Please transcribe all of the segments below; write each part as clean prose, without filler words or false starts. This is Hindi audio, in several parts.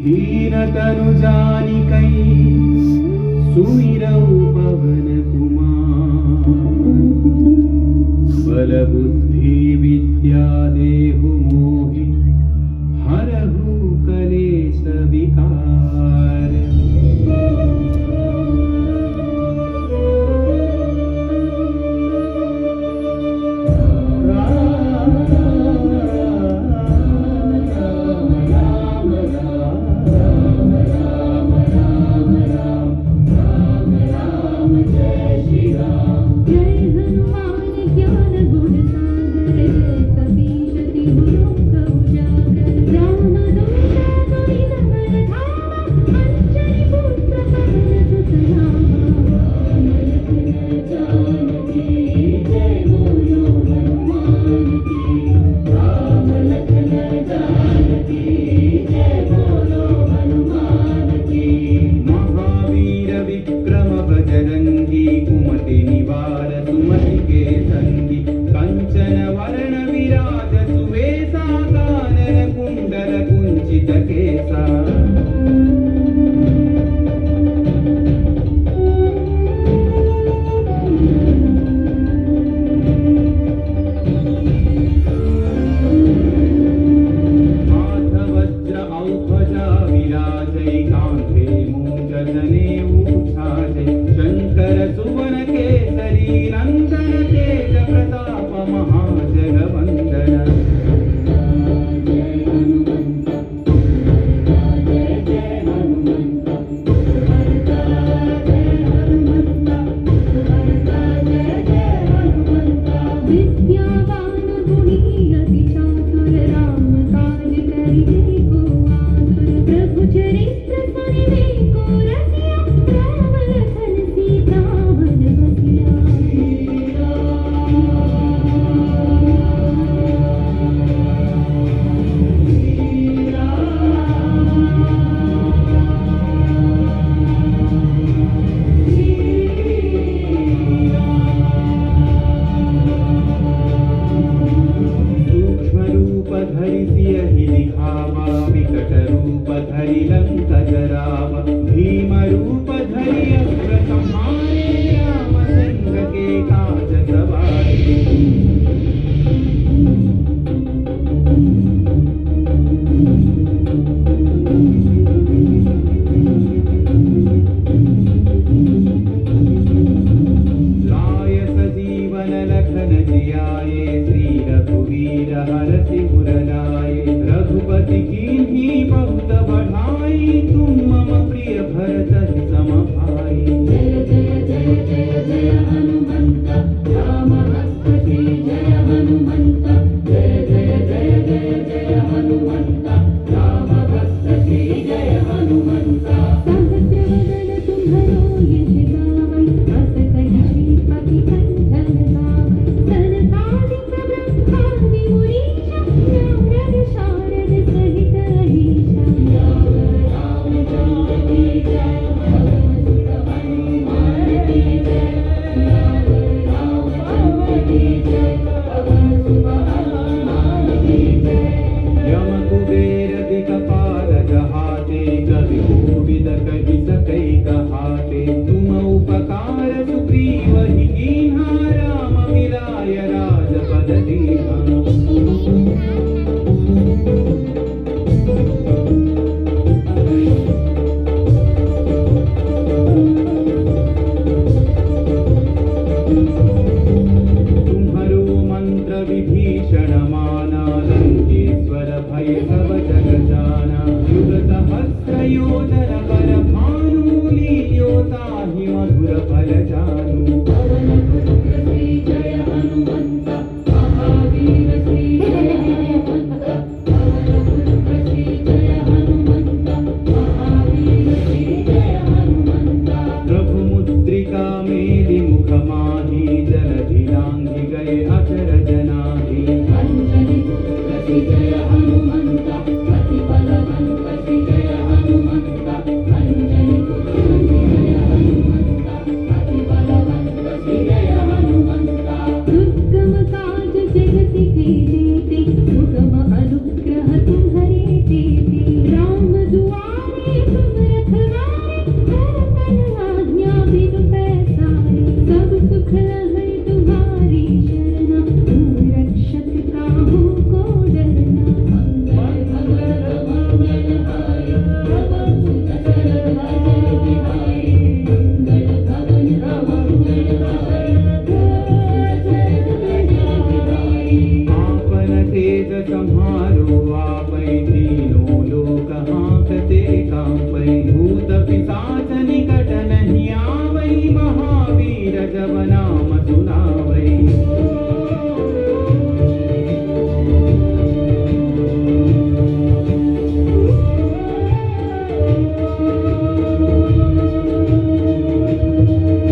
हीनतनु जानिकै सुमिरौ पवन कुमार बल बुद्धि विद्या देहु मोहि हरहु कलेश विकार। बजरंगी कुमति निवार सुमति के संगी कंचन वर्ण विराज सुवेशा कानन कुंडल कुंचित केसा। हाथ वज्र औध्वजा विराजै कांधे मूंजनेऊ शंकर सुवन केसरी नंदन तेज प्रताप महाजगवंदन। विद्यावान गुणी अति चातुर राम काज करिबे को आतुर प्रभु चरित्र सुनिबे को रसिया राम लखन सीता मन बसिया। सूक्ष्म रूप धरि सियहि दिखावा विकट रूप धरि लंक जरावा भीम रूप धरि अस्त्र संहारे राम सिंह के काज सवारे। लाय सजीवन लखन जियाए श्री रघुवीर हरषि उर लाए रघुपति कीन्ही बहुत बढ़ाई तुम रखवारे हर तन आज्ञा बिनु पैसारे सब सुख लहै तुम्हारी शरणा तुम रक्षक काहू को डरना मंगल भगत मंगल हाय पवन सुत सरल अजय बिहारी मंगल भवन मंगल हाय आपन तेज सम्हारो आपै तीनों लोक हाँकते कांपै भूत पिशाच निकट नहीं आवै महावीर जब नाम सुनावै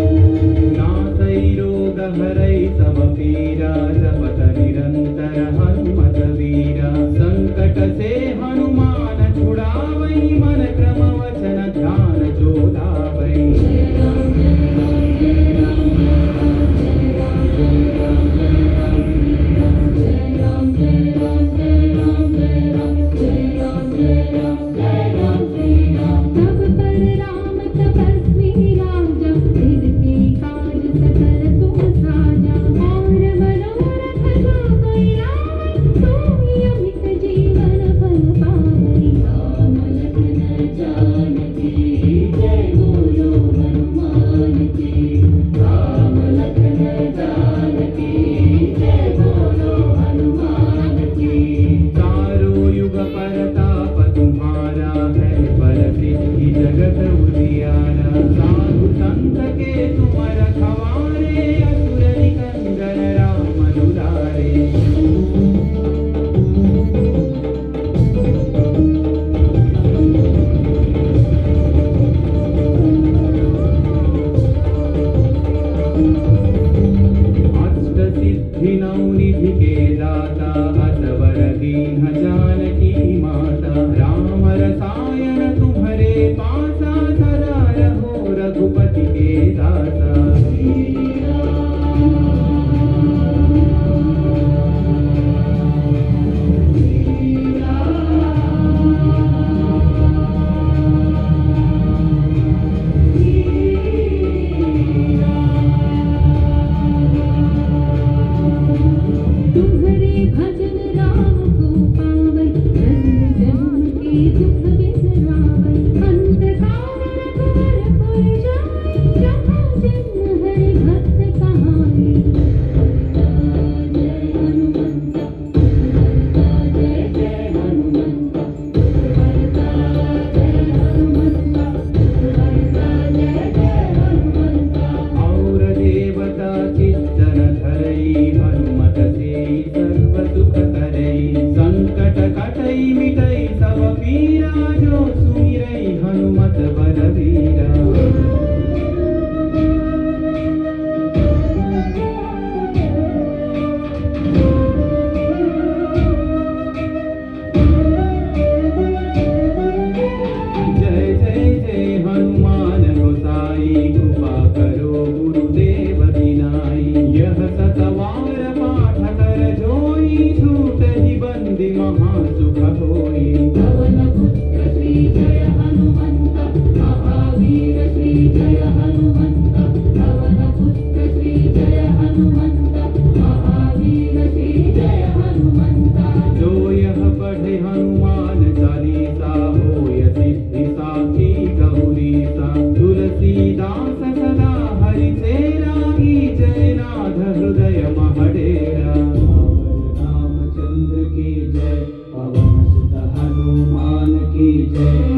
नासै रोग हरै सब पीरा जपत निरंतर हनुमत वीरा संकट से हनुमान छुड़ावै मन क्रम वचन ध्यान जो लावै तब पर राम तपस्वी राजा फिर के काज सकल तुम साजा और मनोरथ जो कोई लावै सोई अमित जीवन फल पावै राम लखन जानकी जय बोलो हनुमान की राम लखन जानकी जय बोलो हनुमान की चारों युग परताप तुम्हारा है पर सिद्धि जगत उजियारा साधु संत के तुम रखवारे असुर निकंदन राम दुलारे अष्ट सिद्धि नौ निधि के दाता असवर दीन जानकी माता राम रसायन तुम्हारे पासा सदा रहो रघुपति के दासा तुम्हारे भजन राम को पावै जन्म जन्म के दुख बिसरावै अंत काल रघुवर पुर जाई जहाँ जन्म हरि भक्त कहाई जय हनुमंत जय जय हनुमंत जय हनुमंत जय जय हनुमंत और देवता चित्तन धरई हनुमत से सर्व सुख करई संकट कटई मिटई सब पीरा जो सुमिरई हनुमत बलवीरा जय जय जय हनुमान गोसाई कृपा करो गुरुदेव दिनाई यह सतवार पाठ कर जोई छूट ही बंदी महासुख होई पवन पुत्र श्री जय हनुमंत महावीर श्री जय हनुमंत पवन पुत्र श्री जय हनुमंत महावीर श्री जय हनुमंत जो यह पढ़े हनुमान चालीसा होय सिद्धि साखी गौरीसा तुलसीदास सदा हरि चेरागी जय नाथ हृदय महडेरा रामचंद्र की जय पवन सुत हनुमान की जय